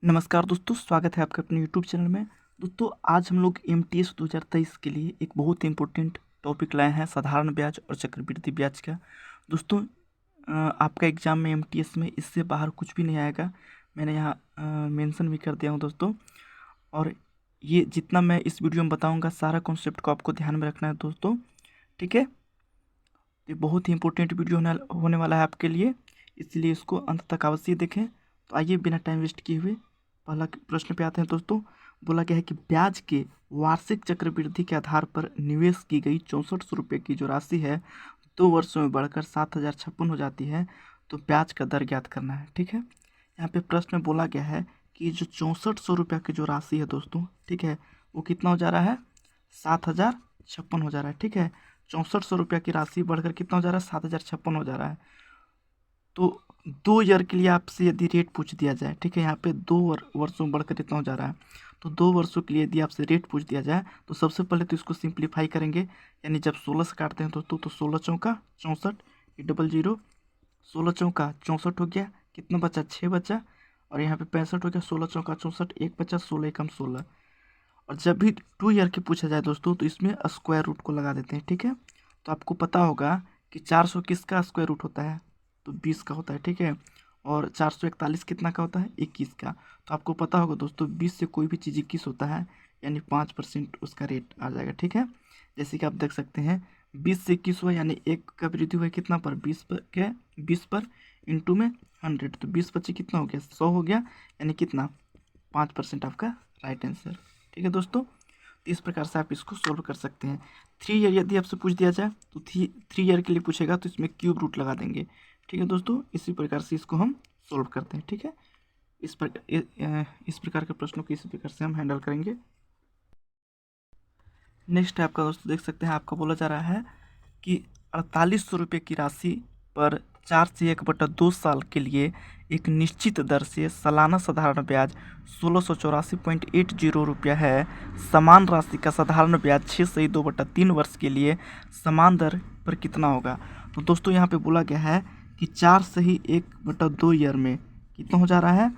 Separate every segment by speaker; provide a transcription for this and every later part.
Speaker 1: नमस्कार दोस्तों, स्वागत है आपका अपने यूट्यूब चैनल में। दोस्तों, आज हम लोग एमटीएस 2023 के लिए एक बहुत ही इम्पोर्टेंट टॉपिक लाए हैं, साधारण ब्याज और चक्रवृद्धि ब्याज का। दोस्तों, आपका एग्जाम में एमटीएस में इससे बाहर कुछ भी नहीं आएगा। मैंने यहाँ मेंशन भी कर दिया हूँ दोस्तों। और ये जितना मैं इस वीडियो में बताऊँगा, सारा कॉन्सेप्ट को आपको ध्यान में रखना है दोस्तों, ठीक है। ये बहुत ही इंपॉर्टेंट वीडियो होने वाला है आपके लिए, इसलिए इसको अंत तक अवश्य देखें। तो आइए बिना टाइम वेस्ट किए हुए पहला प्रश्न पे आते हैं दोस्तों। बोला गया है कि ब्याज के वार्षिक चक्रवृद्धि के आधार पर निवेश की गई 6400 रुपये की जो राशि है 2 वर्षों में बढ़कर 7056 हो जाती है, तो ब्याज का दर ज्ञात करना है, ठीक है। यहाँ पे प्रश्न में बोला गया है कि जो 6400 रुपये की जो राशि है दोस्तों, ठीक है, वो कितना हो जा रहा है, 7056 हो जा रहा है, ठीक है। 6400 रुपये की राशि बढ़कर कितना हो जा रहा है, 7056 हो जा रहा है। तो 2 ईयर के लिए आपसे यदि रेट पूछ दिया जाए, ठीक है, यहाँ पे 2 वर्षों में बढ़कर इतना हो जा रहा है, तो 2 वर्षों के लिए यदि आपसे रेट पूछ दिया जाए तो सबसे पहले तो इसको सिंप्लीफाई करेंगे। यानी जब 16 से काटते हैं दोस्तों, तो 16 चौका 64, ये डबल जीरो, 16 चौका 64 हो गया, कितना बचा, 6 बचा। और यहाँ पे 65 हो गया, 16 चौका 64, एक बचा, 16 एकम 16। और जब भी 2 ईयर की पूछा जाए दोस्तों, तो इसमें स्क्वायर रूट को लगा देते हैं, ठीक है। तो आपको पता होगा कि 400 किसका स्क्वायर रूट होता है, तो 20 का होता है, ठीक है। और 441 कितना का होता है, 21 का। तो आपको पता होगा दोस्तों, 20 से कोई भी चीज़ 21 होता है, यानी 5% उसका रेट आ जाएगा, ठीक है। जैसे कि आप देख सकते हैं, 20 से 21 हुआ, यानी एक का वृद्धि हुआ कितना पर, 20 पर, क्या, 20 पर इंटू में 100, तो 20 25 कितना हो गया, 100 हो गया, यानी कितना, 5% आपका राइट आंसर, ठीक है दोस्तों। तो इस प्रकार से आप इसको सोल्व कर सकते हैं। 3 ईयर यदि आपसे पूछ दिया जाए, तो 3 ईयर के लिए पूछेगा तो इसमें क्यूब रूट लगा देंगे, ठीक है दोस्तों। इसी प्रकार से इसको हम सोल्व करते हैं, ठीक है। इस प्रकार के प्रश्नों को इसी प्रकार से हम हैंडल करेंगे। नेक्स्ट है आपका दोस्तों, देख सकते हैं, आपका बोला जा रहा है कि 4800 रुपये की राशि पर 4 से 1/2 साल के लिए एक निश्चित दर से सालाना साधारण ब्याज 1684.80 रुपया है। समान राशि का साधारण ब्याज 6/2/3 वर्ष के लिए समान दर पर कितना होगा। तो दोस्तों, यहाँ पे बोला गया है कि 4/1/2 ईयर में कितना हो जा रहा है,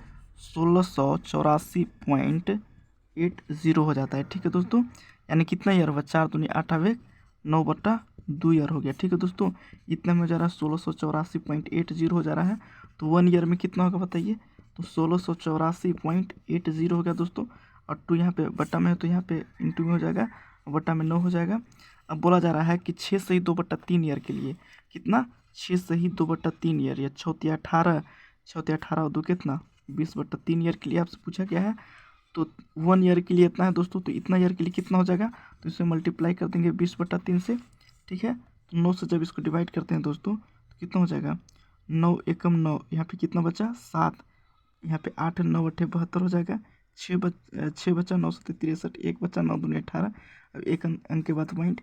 Speaker 1: 1684.80 हो जाता है, ठीक है दोस्तों। यानी कितना ईयर हुआ, 4 दूनी 8 आवे 9/2 ईयर हो गया, ठीक है दोस्तों। इतना में हो जा रहा है 1684.80 हो जा रहा है। तो 1 ईयर में कितना होगा बताइए, तो 1684.80 हो गया दोस्तों। और 2 यहाँ पे बट्टा में है, तो यहाँ पे इंटू में हो जाएगा, और बट्टा में 9 हो जाएगा। अब बोला जा रहा है कि 6/2/3 ईयर के लिए कितना, 6/2/3 ईयर, या 6×18, 6×18 और 2 कितना, 20/3 ईयर के लिए आपसे पूछा गया है। तो 1 ईयर के लिए इतना है दोस्तों, तो इतना ईयर के लिए कितना हो जाएगा, तो इसे मल्टीप्लाई कर देंगे 20/3 से, ठीक है। तो 9 से जब इसको डिवाइड करते हैं दोस्तों, तो कितना हो जाएगा, 9 एकम 9, यहाँ पे कितना बचा, 7, यहाँ पे 8 9 8 72 हो जाएगा, 6 बचा, 9 7 63, एक बचा, 9 दूनी 18। अब एक अंक के बाद पॉइंट,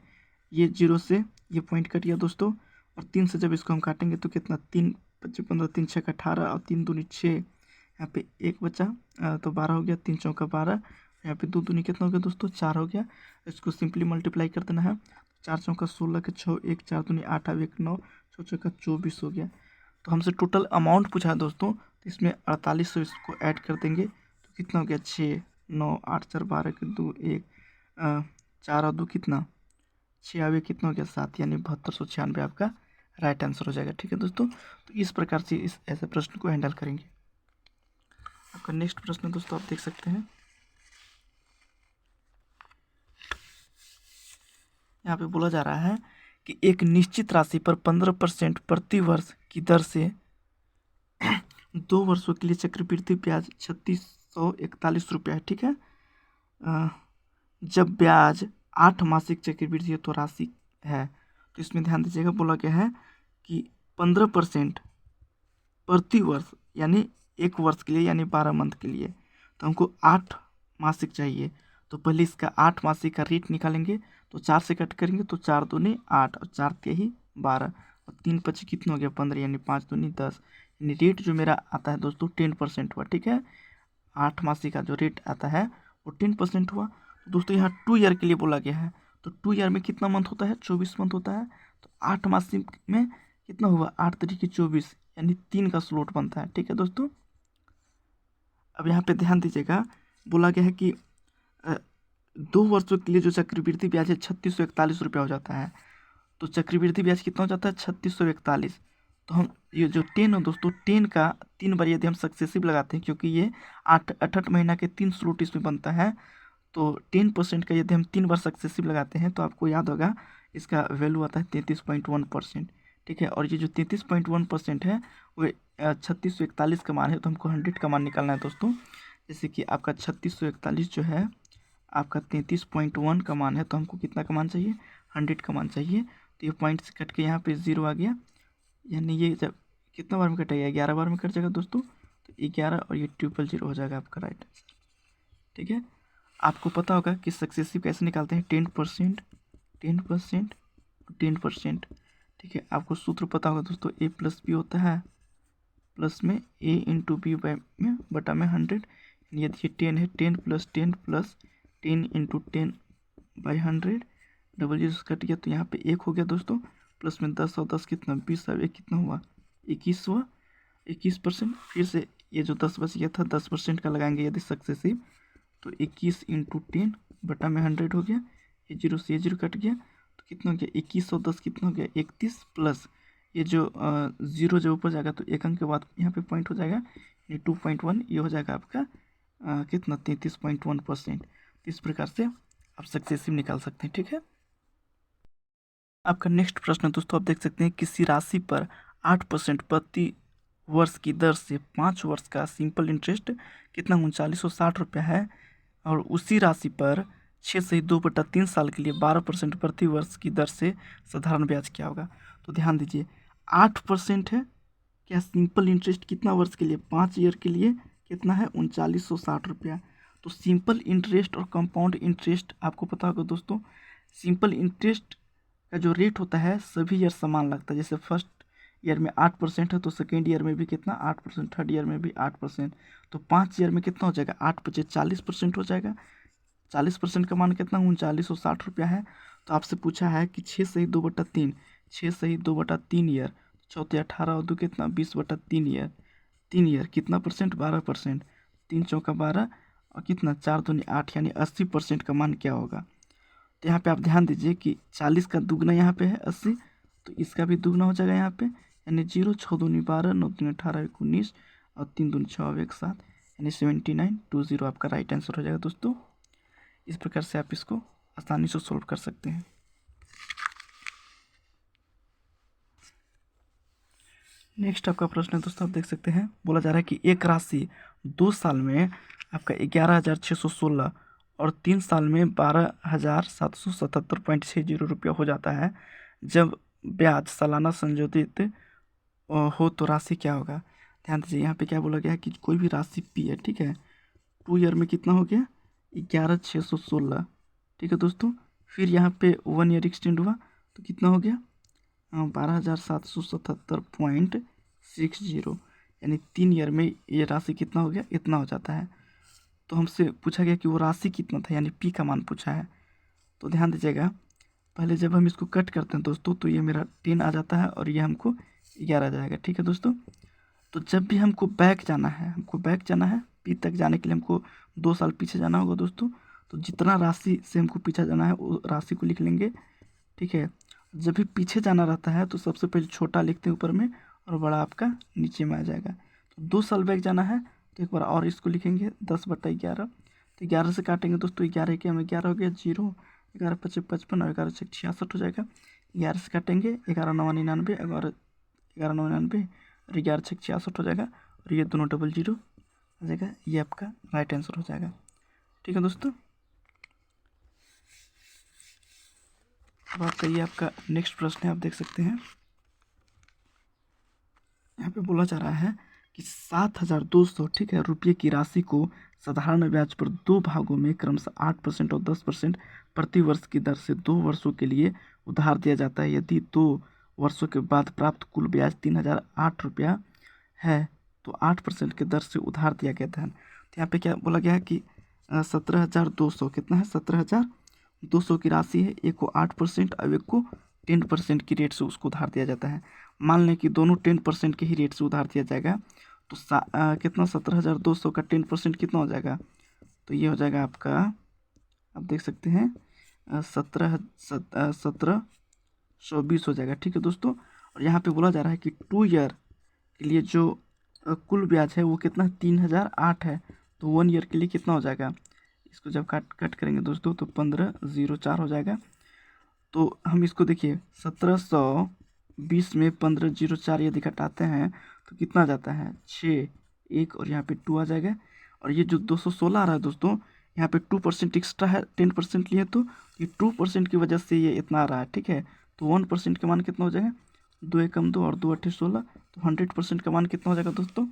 Speaker 1: ये 0 से ये पॉइंट कट गया दोस्तों। और 3 से जब इसको हम काटेंगे तो कितना, 3 25 15, 3 6 18, और 3 दूनी 6, यहाँ पे एक बचा, तो 12 हो गया, 3 चौका 12, यहाँ पे 2 दूनी कितना हो गया दोस्तों, 4 हो गया। इसको सिंपली मल्टीप्लाई कर देना है, 4 चौका 16 के 6, 1 4 दूनी 8, अब 1 9, 6 चौका 24 हो गया। तो हमसे टोटल अमाउंट पूछा है दोस्तों, तो इसमें 4800 इसको ऐड कर देंगे, तो कितना हो गया, 6 9 8 4 12 के 2 1, 4 और 2 कितना, 6 आवे कितना हो गया, 7, यानी 7296 आपका राइट आंसर हो जाएगा, ठीक है दोस्तों। तो इस प्रकार से इस ऐसे प्रश्न को हैंडल करेंगे। आपका नेक्स्ट प्रश्न दोस्तों आप देख सकते हैं, यहाँ पे बोला जा रहा है कि एक निश्चित राशि पर 15% प्रति वर्ष की दर से 2 वर्षों के लिए चक्रवृद्धि ब्याज 3641 रुपया है, ठीक है। जब ब्याज 8 मासिक चक्रवृद्धि है तो राशि है, तो इसमें ध्यान दीजिएगा, बोला गया है कि 15% प्रति वर्ष, यानी 1 वर्ष के लिए, यानी 12 मंथ के लिए। तो हमको 8 मासिक चाहिए, तो पहले इसका 8 मासिक का रेट निकालेंगे। तो 4 से कट करेंगे तो 4 दूनी 8, और 4 ही 12, और 3 25 कितना हो गया, 15, यानी 5 दूनी 10। यानी रेट जो मेरा आता है दोस्तों 10% हुआ, ठीक है। 8 मासिक का जो रेट आता है वो 10% हुआ। तो दोस्तों यहाँ 2 ईयर के लिए बोला गया है, तो 2 ईयर में कितना मंथ होता है, 24 मंथ होता है। तो 8 मासिक में कितना हुआ, 8 तरीके 24, यानी 3 का स्लॉट बनता है, ठीक है दोस्तों। अब यहाँ पे ध्यान दीजिएगा, बोला गया है कि 2 वर्षों के लिए जो चक्रवृद्धि ब्याज है 3641 रुपया हो जाता है। तो चक्रवृद्धि ब्याज कितना हो जाता है 3641। तो हम ये जो 10 है दोस्तों, 10 का 3 बार यदि हम सक्सेसिव लगाते हैं, क्योंकि ये 8 महीना के 3 स्लॉट इसमें बनता है, तो 10% का यदि हम 3 बार सक्सेसिव लगाते हैं तो आपको याद होगा इसका वैल्यू आता है 33.1%। ठीक है, और ये जो 33.1% है वो 3641 का मान है, तो हमको 100 का मान निकालना है दोस्तों। जैसे कि आपका 3641 जो है आपका 33.1 का मान है, तो हमको कितना का मान चाहिए 100 का मान चाहिए। तो ये पॉइंट से कट के यहाँ पे 0 आ गया, यानी ये जब कितना बार में कटेगा 11 बार में कट जाएगा दोस्तों। तो 11 और ये 000 हो जाएगा आपका राइट आंसर। ठीक है, आपको पता होगा कि सक्सेसिव कैसे निकालते हैं 10%, 10%, 10%। ठीक है, आपको सूत्र पता होगा दोस्तों, a + b होता है प्लस में a × b में बटा में 100। यदि ये 10 है 10 + 10 + 10 × 10/100, डबल जीरो से कट गया तो यहाँ पे 1 हो गया दोस्तों, प्लस में 10 और 10 कितना 20, अब 1 कितना हुआ 21 हुआ, 21%। फिर से ये जो 10 बच गया था 10% का लगाएंगे यदि सक्सेसिव, तो 21 × 10 बटा में 100 हो गया, ये 0 से ये 0 कट गया, तो कितना हो गया 21 और 10 कितना हो गया 31, प्लस ये जो 0 जब ऊपर जाएगा तो एक अंक के बाद यहाँ पे पॉइंट हो जाएगा, ये 2.1, ये हो जाएगा आपका कितना 33.1%। इस प्रकार से आप सक्सेसिव निकाल सकते हैं। ठीक है, आपका नेक्स्ट प्रश्न दोस्तों आप देख सकते हैं, किसी राशि पर 8% प्रति वर्ष की दर से 5 वर्ष का सिंपल इंटरेस्ट कितना 3960 रुपया है, और उसी राशि पर 6 से 2/3 साल के लिए 12% प्रति वर्ष की दर से साधारण ब्याज क्या होगा। तो ध्यान दीजिए 8% है क्या सिंपल इंटरेस्ट, कितना वर्ष के लिए 5 ईयर के लिए कितना है 3960 रुपया। तो सिंपल इंटरेस्ट और कंपाउंड इंटरेस्ट आपको पता होगा दोस्तों, सिंपल इंटरेस्ट का जो रेट होता है सभी ईयर समान लगता है, जैसे फर्स्ट ईयर में 8% है तो सेकेंड ईयर में भी कितना 8%, थर्ड ईयर में भी 8%, तो 5 ईयर में कितना हो जाएगा 8 × 40% हो जाएगा। 40% का मान कितना 3960 रुपया है। तो आपसे पूछा है कि 6 सही 2/3, 6 सही 2/3 ईयर, 4 18 और 2 कितना 20/3 ईयर, 3 ईयर कितना परसेंट 12%, 3 चौका 12 और कितना 4 दूनी 8, यानी 80% का मान क्या होगा। तो यहाँ पे आप ध्यान दीजिए कि 40 का दुगना यहाँ पे है 80, तो इसका भी दुगना हो जाएगा यहाँ पे, यानी 0, 6 दूनी 12, 9 दूनी 18, 19 और 3 दूनी 6 और 1 7, यानी 7920 आपका राइट आंसर हो जाएगा दोस्तों। इस प्रकार से आप इसको आसानी से सोल्व कर सकते हैं। नेक्स्ट आपका प्रश्न है दोस्तों आप देख सकते हैं, बोला जा रहा है कि एक राशि 2 साल में आपका 11,616 और 3 साल में 12,777.60 रुपया हो जाता है, जब ब्याज सालाना संशोधित हो तो राशि क्या होगा। ध्यान दीजिए यहाँ पे क्या बोला गया है कि कोई भी राशि पी है, ठीक है, 2 ईयर में कितना हो गया 11,616, ठीक है दोस्तों। फिर यहाँ पे 1 ईयर एक्सटेंड हुआ तो कितना हो गया 12,777.60, यानी 3 ईयर में ये राशि कितना हो गया इतना हो जाता है। तो हमसे पूछा गया कि वो राशि कितना था, यानी पी का मान पूछा है। तो ध्यान दीजिएगा, पहले जब हम इसको कट करते हैं दोस्तों तो ये मेरा 10 आ जाता है और ये हमको 11 आ जाएगा, ठीक है दोस्तों। तो जब भी हमको बैक जाना है पी तक जाने के लिए हमको 2 साल पीछे जाना होगा दोस्तों। तो जितना राशि से हमको पीछे जाना है वो राशि को लिख लेंगे, ठीक है। जब भी पीछे जाना रहता है तो सबसे पहले छोटा लिखते हैं ऊपर में और बड़ा आपका नीचे में आ जाएगा। तो 2 साल बैक जाना है तो एक बार और इसको लिखेंगे 10/11, तो 11 से काटेंगे दोस्तों, 11 के हमें 11 हो गया 0, 11 × 5 = 55 और 11 × 6 = 66 हो जाएगा। 11 से काटेंगे 11 × 9 = 99 और 11 × 9 = 99 और 11 × 6 = 66 हो जाएगा, और ये दोनों डबल 0 हो जाएगा, ये आपका राइट आंसर हो जाएगा, ठीक है दोस्तों। अब आपका ये आपका नेक्स्ट प्रश्न है, आप देख सकते हैं यहाँ पे बोला जा रहा है कि 7,200 ठीक है रुपये की राशि को साधारण ब्याज पर 2 भागों में क्रमशः 8% और 10% प्रति वर्ष की दर से 2 वर्षों के लिए उधार दिया जाता है। यदि 2 वर्षों के बाद प्राप्त कुल ब्याज 3,008 रुपया है तो 8% की दर से उधार दिया गया धन। तो यहाँ पे क्या बोला गया है कि 17,200 कितना है 17,200 की राशि है, एक को 8% और एक को 10% की रेट से उसको उधार दिया जाता है। मान लें कि दोनों 10% के ही रेट से उधार दिया जाएगा, तो कितना 17,200 का 10% कितना हो जाएगा, तो ये हो जाएगा आपका, आप देख सकते हैं 1720 हो जाएगा। ठीक है दोस्तों, और यहाँ पे बोला जा रहा है कि 2 ईयर के लिए जो कुल ब्याज है वो कितना 3008 है, तो 1 ईयर के लिए कितना हो जाएगा, इसको जब कट करेंगे दोस्तों तो 1504 हो जाएगा। तो हम इसको देखिए 1720 में 1504 यदि घटाते हैं तो कितना जाता है 6, 1 और यहाँ पे 2 आ जाएगा। और ये जो 216 आ रहा है दोस्तों, यहाँ पे 2% एक्स्ट्रा है, 10% लिए तो ये 2% की वजह से ये इतना आ रहा है। ठीक है, तो 1% का मान कितना हो जाएगा, 2 एकम 2 और 2 अट्ठे 16, तो 100% का मान कितना हो जाएगा दोस्तों,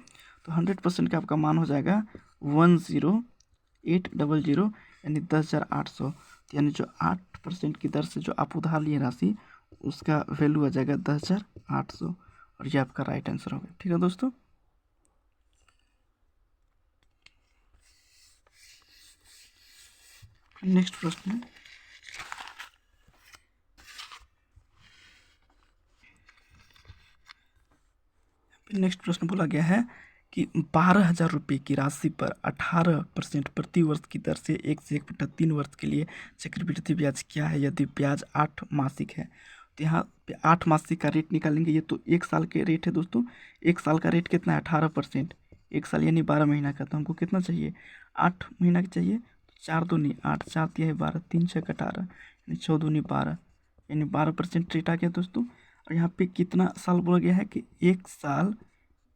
Speaker 1: तो 100% का आपका मान हो जाएगा 10800, यानी 10,800, यानी जो 8% की दर से जो आप उधार लिए राशि उसका वैल्यू आ जाएगा 10,800, और ये आपका राइट आंसर होगा। ठीक है दोस्तों, नेक्स्ट प्रश्न है, नेक्स्ट प्रश्न बोला गया है कि 12,000 रुपये की राशि पर 18% प्रति वर्ष की दर से 1 से 1/3 वर्ष के लिए चक्रवृद्धि ब्याज क्या है यदि ब्याज 8 मासिक है। तो यहाँ पे 8 मासिक का रेट निकालेंगे। ये तो 1 साल के रेट है दोस्तों, 1 साल का रेट कितना है 18%, 1 साल यानी 12 महीना का, तो हमको कितना चाहिए 8 महीना का चाहिए। 4 दूनी 8, 4 तिया है 12, 3 6 18, यानी 6 दूनी 12, यानी 12% रेट आ गया दोस्तों। और यहाँ पे कितना साल बोला गया है कि 1 साल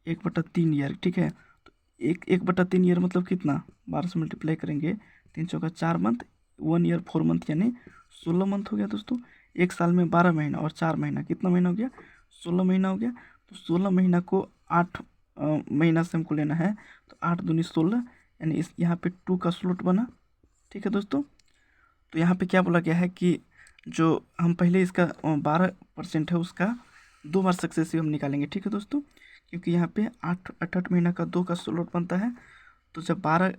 Speaker 1: 1/3 ईयर। ठीक है, तो 1/3 ईयर मतलब कितना, 12 से मल्टीप्लाई करेंगे, 3 चौका 4 मंथ, 1 ईयर 4 मंथ, यानी 16 मंथ हो गया दोस्तों। 1 साल में 12 महीना और 4 महीना, कितना महीना हो गया 16 महीना हो गया। तो 16 महीना को 8 महीना से हमको लेना है, तो 8 दूनी 16, यानी इस यहाँ पे 2 का स्लॉट बना। ठीक है दोस्तों, तो यहाँ पे क्या बोला गया है कि जो हम पहले इसका 12% है उसका 2 बार सक्सेसिव हम निकालेंगे। ठीक है दोस्तों, क्योंकि यहाँ पे 8 महीना का 2 का स्लॉट बनता है, तो जब 12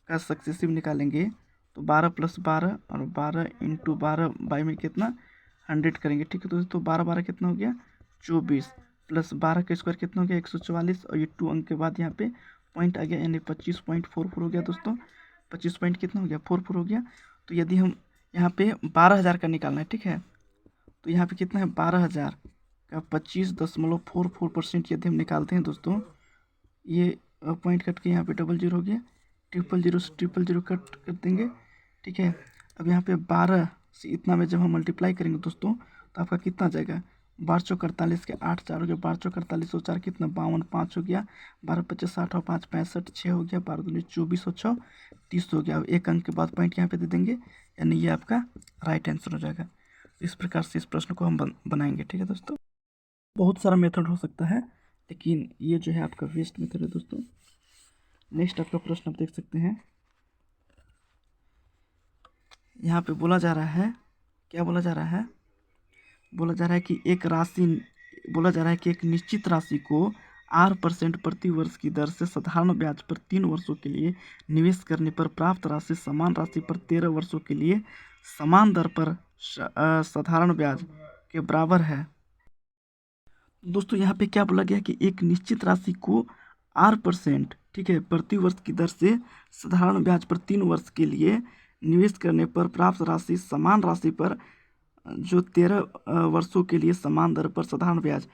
Speaker 1: का सक्सेसिव निकालेंगे तो 12 + 12 और 12 × 12 बाई में कितना 100 करेंगे। ठीक है दोस्तों, 12 12 कितना हो गया 24, प्लस 12 का स्क्वायर कितना हो गया 144, और ये 2 अंक के बाद यहाँ पे पॉइंट आ गया, यानी 25.44 हो गया दोस्तों। 25 पॉइंट कितना हो गया 44 हो गया। तो यदि हम यहाँ पे 12,000 का निकालना है, ठीक है, तो यहाँ पे कितना है 12,000 का 25.44% यदि हम निकालते हैं दोस्तों, ये पॉइंट कट के यहाँ पे 00 हो गया, 000 से 000 कट कर देंगे। ठीक है, अब यहाँ पे 12 से इतना में जब हम मल्टीप्लाई करेंगे दोस्तों तो आपका कितना जाएगा 12 चौक 48 के 8 4 हो गया, 12 चौक 48 और 4 कितना 52 5 हो गया, 12 25 60 और 5 65 6 हो गया, 12 दूनी 24 और 6 30 हो गया। अब एक अंक के बाद पॉइंट यहाँ पे दे देंगे, यानी ये आपका राइट आंसर हो जाएगा। इस प्रकार से इस प्रश्न को हम बनाएंगे। ठीक है दोस्तों, बहुत सारा मेथड हो सकता है, लेकिन ये जो है आपका बेस्ट मेथड है दोस्तों। नेक्स्ट आपका प्रश्न आप देख सकते हैं, यहाँ पे बोला जा रहा है, क्या बोला जा रहा है, बोला जा रहा है कि एक निश्चित राशि को 8% प्रति वर्ष की दर से साधारण ब्याज पर 3 वर्षों के लिए निवेश करने पर प्राप्त राशि समान राशि पर 13 वर्षों के लिए समान दर पर साधारण ब्याज के बराबर है। दोस्तों यहाँ पे क्या बोला गया कि एक निश्चित राशि को 8%, ठीक है, प्रति वर्ष की दर से साधारण ब्याज पर 3 वर्ष के लिए निवेश करने पर प्राप्त राशि समान राशि पर जो 13 वर्षों के लिए समान दर पर साधारण ब्याज।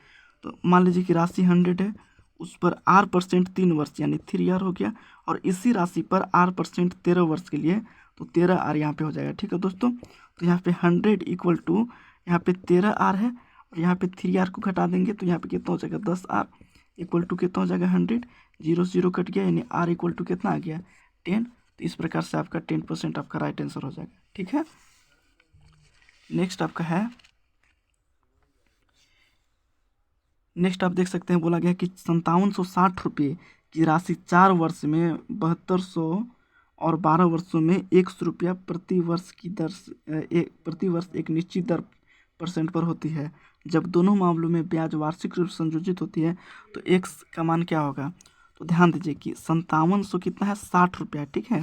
Speaker 1: तो मान लीजिए कि राशि 100 है, उस पर 8% 3 वर्ष यानी 3 ईयर हो गया, और इसी राशि पर 8% 13 वर्ष के लिए, तो 13 आर यहाँ पे हो जाएगा। ठीक है दोस्तों, तो यहाँ पे 100 इक्वल टू यहाँ पे 13 आर है, और यहाँ पे 3 आर को घटा देंगे तो यहाँ पे कितना हो जाएगा 10 आर इक्वल टू कितना हो जाएगा 100, 0 0 कट गया, यानी आर इक्वल टू कितना आ गया 10। तो इस प्रकार से आपका 10% आपका राइट आंसर हो जाएगा। ठीक है, नेक्स्ट आपका है, नेक्स्ट आप देख सकते हैं बोला गया कि 5760 रुपये की राशि 4 वर्ष में 7200 और 12 वर्षों में 100 रुपया प्रति वर्ष की दर से प्रति वर्ष एक निश्चित दर % पर होती है। जब दोनों मामलों में ब्याज वार्षिक रूप से संयोजित होती है तो x का मान क्या होगा। तो ध्यान दीजिए कि 5700 कितना है 60 रुपया, ठीक है,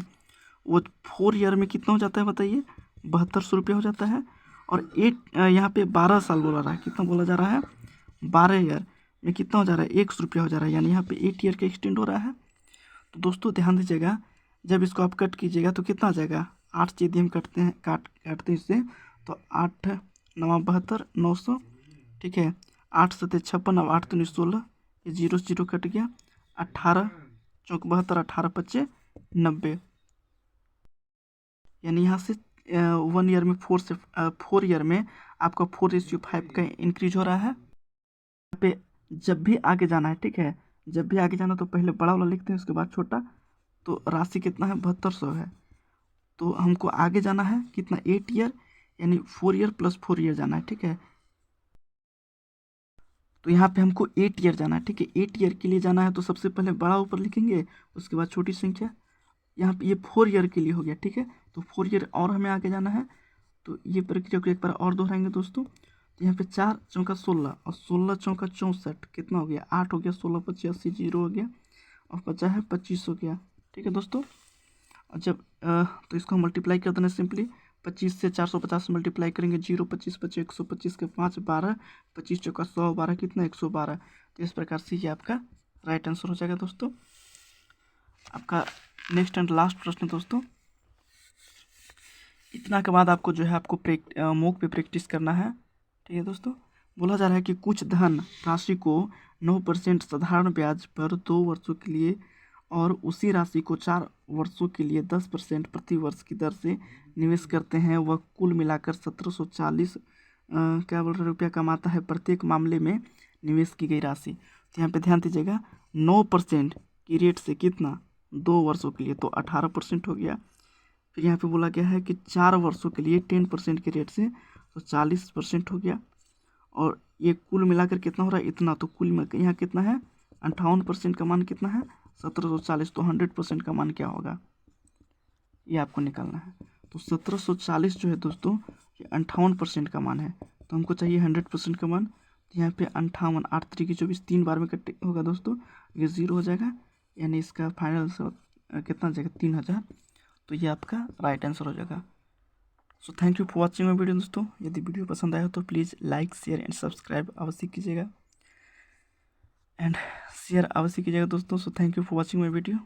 Speaker 1: वो 4 ईयर में कितना हो जाता है बताइए 7200 रुपये हो जाता है। और 8 यहाँ पे 12 साल बोला रहा है, कितना बोला जा रहा है 12 ईयर, में कितना हो जा रहा है, 100 रुपया हो जा रहा है, यानी यहाँ पे 8 ईयर का एक्सटेंड हो रहा है। तो दोस्तों ध्यान दीजिएगा, जब इसको आप कट कीजिएगा तो कितना आ जाएगा, 8 से यदि हम काटते हैं काटते हैं इससे, तो 8 9 72 900, ठीक है। 8 7 56, अब 8 3 16, ये 0 से 0 कट गया, 18 चौक 72, 18 25 90, यानी यहाँ से 1 ईयर में 4 ईयर में आपका 4:5 का इंक्रीज हो रहा है। यहाँ पे जब भी आगे जाना है, ठीक है, जब भी आगे जाना तो पहले बड़ा वाला लिखते हैं, उसके बाद छोटा। तो राशि कितना है, 7200 है। तो हमको आगे जाना है कितना, 8 ईयर, यानी 4 ईयर प्लस 4 ईयर जाना है, ठीक है। तो यहाँ पे हमको 8 ईयर जाना है, ठीक है। 8 ईयर के लिए जाना है तो सबसे पहले बड़ा ऊपर लिखेंगे, उसके बाद छोटी संख्या। यहाँ पे ये 4 ईयर के लिए हो गया, ठीक है। तो 4 ईयर और हमें आगे जाना है, तो ये प्रक्रिया को एक बार और दोहराएंगे दोस्तों। तो यहाँ पे 4 चौका 16 और 16 चौका 64, कितना हो गया, 8 हो गया, 16 25 80 0 हो गया, और 50 है 25 हो गया, ठीक है दोस्तों। और जब तो इसको हम मल्टीप्लाई कर देना सिंपली, 25 से 450 मल्टीप्लाई करेंगे, 0 25 25 125 के 5 12, 25 चौका 100 12 कितना 112। तो इस प्रकार से ये आपका राइट आंसर हो जाएगा दोस्तों। आपका नेक्स्ट एंड लास्ट प्रश्न दोस्तों, इतना के बाद आपको जो है आपको मॉक पे प्रैक्टिस करना है, ठीक है दोस्तों। बोला जा रहा है कि कुछ धन राशि को 9% साधारण ब्याज पर 2 वर्षों के लिए और उसी राशि को 4 वर्षों के लिए 10% प्रति वर्ष की दर से निवेश करते हैं, वह कुल मिलाकर 1740 क्या बोल रहे रुपया कमाता है। प्रत्येक मामले में निवेश की गई राशि, तो यहाँ पे ध्यान दीजिएगा, 9% की रेट से कितना, 2 वर्षों के लिए तो 18% हो गया। फिर यहाँ पे बोला गया है कि 4 वर्षों के लिए 10% के रेट से तो 40% हो गया, और ये कुल मिलाकर कितना हो रहा है, इतना। तो कुल में यहाँ कितना है, 58% का मान कितना है, 1740। तो 100% का मान क्या होगा, ये आपको निकालना है। तो 1740 जो है दोस्तों, ये 58% का मान है, तो हमको चाहिए 100% का मान। तो यहाँ पे 58 8 3 24 3 बार में कट होगा दोस्तों, ये 0 हो जाएगा, यानी इसका फाइनल कितना जाएगा, 3000। तो ये आपका राइट आंसर हो जाएगा। So thank you for watching my video दोस्तों। यदि वीडियो पसंद आया तो please like share and subscribe अवश्य कीजिएगा, एंड शेयर अवश्य कीजिएगा दोस्तों। So thank you for watching my video.